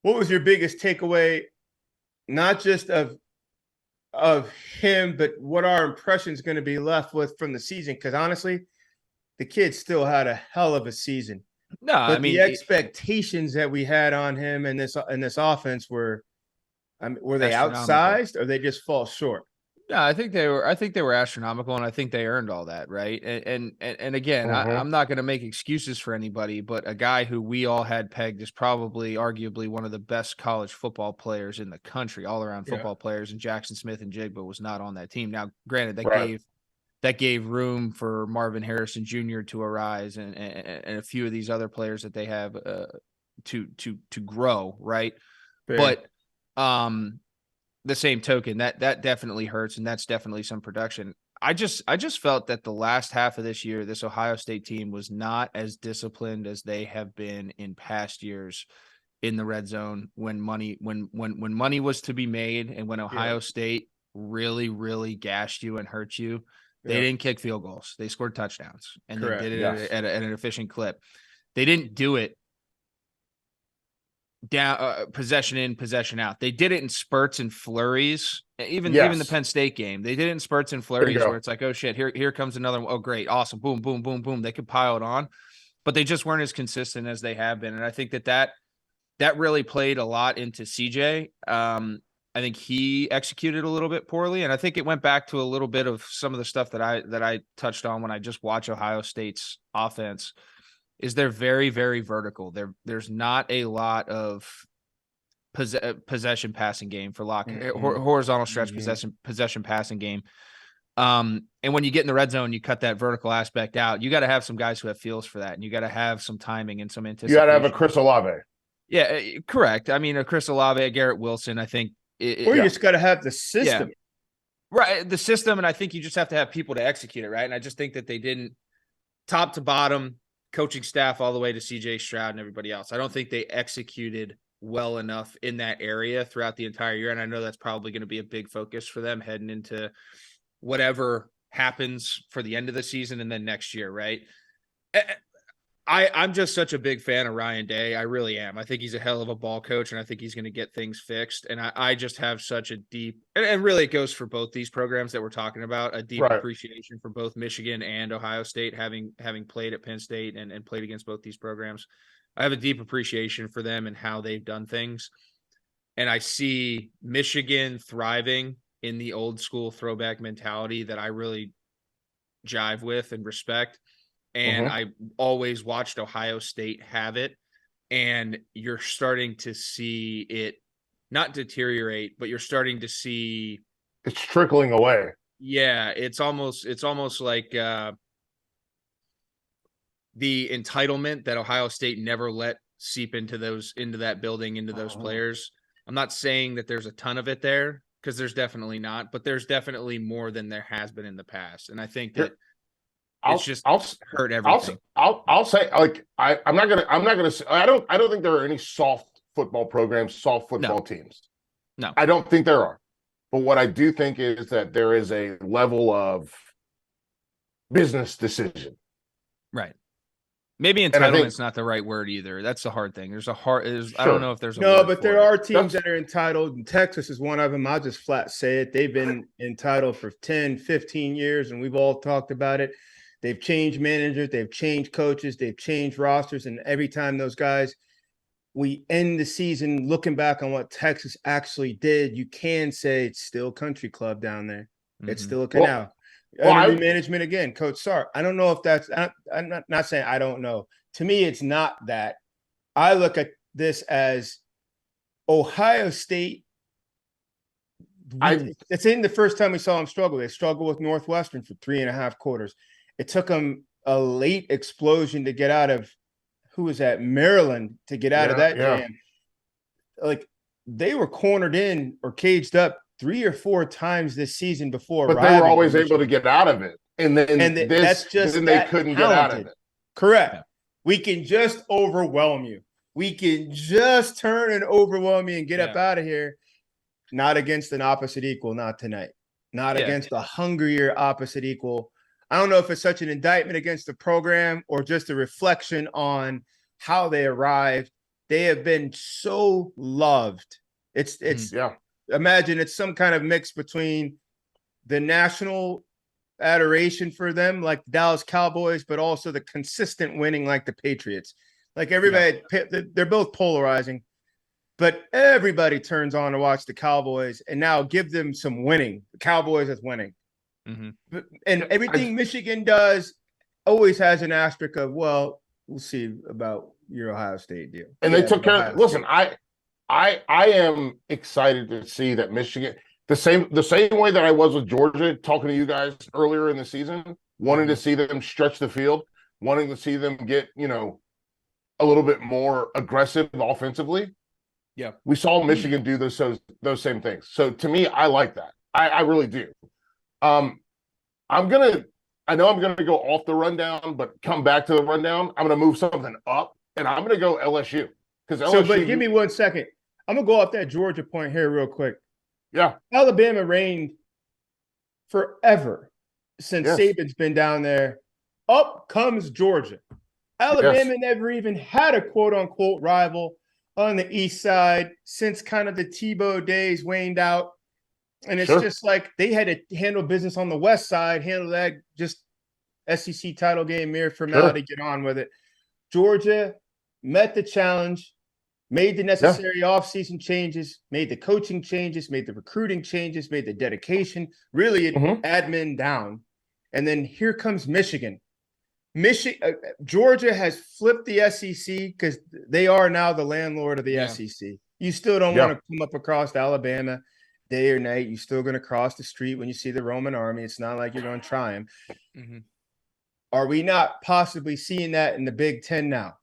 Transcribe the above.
what was your biggest takeaway, not just of him, but what our impression's going to be left with from the season? Because honestly, the kid still had a hell of a season. No, I But the mean, expectations that we had on him in this offense were, I mean, were they astronomical. outsized or they just fall short? No, I think they were. I think they were astronomical, and I think they earned all that, right? And again, Mm-hmm. I'm not going to make excuses for anybody, but a guy who we all had pegged is probably, arguably, one of the best college football players in the country, all around football players. And Jackson Smith and Jigba was not on that team. Now, granted, Right. that gave room for Marvin Harrison Jr. to arise, and a few of these other players that they have to grow, right? Fair. But the same token, that definitely hurts, and that's definitely some production. I just felt that the last half of this year, this Ohio State team was not as disciplined as they have been in past years in the red zone when money was to be made, and when Ohio State really gashed you and hurt you. They didn't kick field goals. They scored touchdowns, and Correct. they did it at an efficient clip. They didn't do it down possession in, possession out. They did it in spurts and flurries. Even the Penn State game, they did it in spurts and flurries where it's like, oh shit, here comes another one. Oh great, awesome, boom, boom, boom, boom. They could pile it on, but they just weren't as consistent as they have been. And I think that really played a lot into CJ. I think he executed a little bit poorly, and I think it went back to a little bit of some of the stuff that I touched on when I just watch Ohio State's offense. Is they're very, very vertical. There's not a lot of possession passing game for Locke, horizontal stretch possession passing game. And when you get in the red zone, you cut that vertical aspect out. You got to have some guys who have feels for that, and you got to have some timing and some anticipation. You got to have a Chris Olave. Yeah, correct. I mean, a Chris Olave, a Garrett Wilson, I think. Or you just got to have the system. Yeah. Right, the system, and I think you just have to have people to execute it, right? And I just think that they didn't, top to bottom, coaching staff all the way to CJ Stroud and everybody else. I don't think they executed well enough in that area throughout the entire year. And I know that's probably going to be a big focus for them heading into whatever happens for the end of the season and then next year, right? I'm just such a big fan of Ryan Day. I really am. I think he's a hell of a ball coach, and I think he's going to get things fixed. And I just have such a deep, and really it goes for both these programs that we're talking about, a deep appreciation for both Michigan and Ohio State, having played at Penn State and played against both these programs. I have a deep appreciation for them and how they've done things. And I see Michigan thriving in the old school throwback mentality that I really jive with and respect. And I always watched Ohio State have it, and you're starting to see it not deteriorate, but you're starting to see it's trickling away. Yeah, it's almost like the entitlement that Ohio State never let seep into that building, into those players. I'm not saying that there's a ton of it there, because there's definitely not, but there's definitely more than there has been in the past. And I think that I'll hurt everything. I'll say, like, I'm not gonna say, I don't think there are any soft football programs, soft football teams. No, I don't think there are. But what I do think is that there is a level of business decision. Right. Maybe entitlement's not the right word either. That's the hard thing. I don't know if there's a word but there are teams that are entitled, and Texas is one of them. I'll just flat say it. They've been entitled for 10, 15 years, and we've all talked about it. They've changed managers, they've changed coaches, they've changed rosters, and every time those guys, we end the season looking back on what Texas actually did, you can say it's still country club down there. It's still a canal. Management again, Coach Sark. I don't know if that's. I'm not saying I don't know. To me, it's not that. I look at this as Ohio State. It's in the first time we saw them struggle. They struggled with Northwestern for 3.5 quarters. It took them a late explosion to get out of Maryland to get out of that jam. Like, they were cornered in or caged up 3 or 4 times this season before. But they were always able to get out of it. And then that's just they couldn't get out of it. Correct. Yeah. We can just overwhelm you. We can just turn and overwhelm you and get up out of here. Not against an opposite equal, not tonight. Not against a hungrier opposite equal. I don't know if it's such an indictment against the program or just a reflection on how they arrived They have been so loved. It's imagine it's some kind of mix between the national adoration for them, like the Dallas Cowboys, but also the consistent winning, like the Patriots. Like everybody, they're both polarizing, but everybody turns on to watch the Cowboys, and now give them some winning. The Cowboys is winning, and everything Michigan does always has an asterisk of, well, we'll see about your Ohio State deal. And they took care of. Listen, I am excited to see that Michigan, the same way that I was with Georgia, talking to you guys earlier in the season, wanting to see them stretch the field, wanting to see them get, a little bit more aggressive offensively. Yeah. We saw Michigan do those same things. So to me, I like that. I really do. I know I'm gonna go off the rundown, but come back to the rundown. I'm gonna move something up, and I'm gonna go LSU. Because LSU. But give me 1 second. I'm gonna go off that Georgia point here real quick. Yeah. Alabama reigned forever since Saban's been down there. Up comes Georgia. Alabama never even had a quote-unquote rival on the east side since kind of the Tebow days waned out. And it's just like they had to handle business on the west side, handle that just SEC title game, mere formality, get on with it. Georgia met the challenge, made the necessary offseason changes, made the coaching changes, made the recruiting changes, made the dedication, really admin down. And then here comes Michigan. Georgia has flipped the SEC because they are now the landlord of the SEC. You still don't want to come up across Alabama day or night. You're still going to cross the street when you see the Roman army. It's not like you're going to try them. Are we not possibly seeing that in the Big Ten now?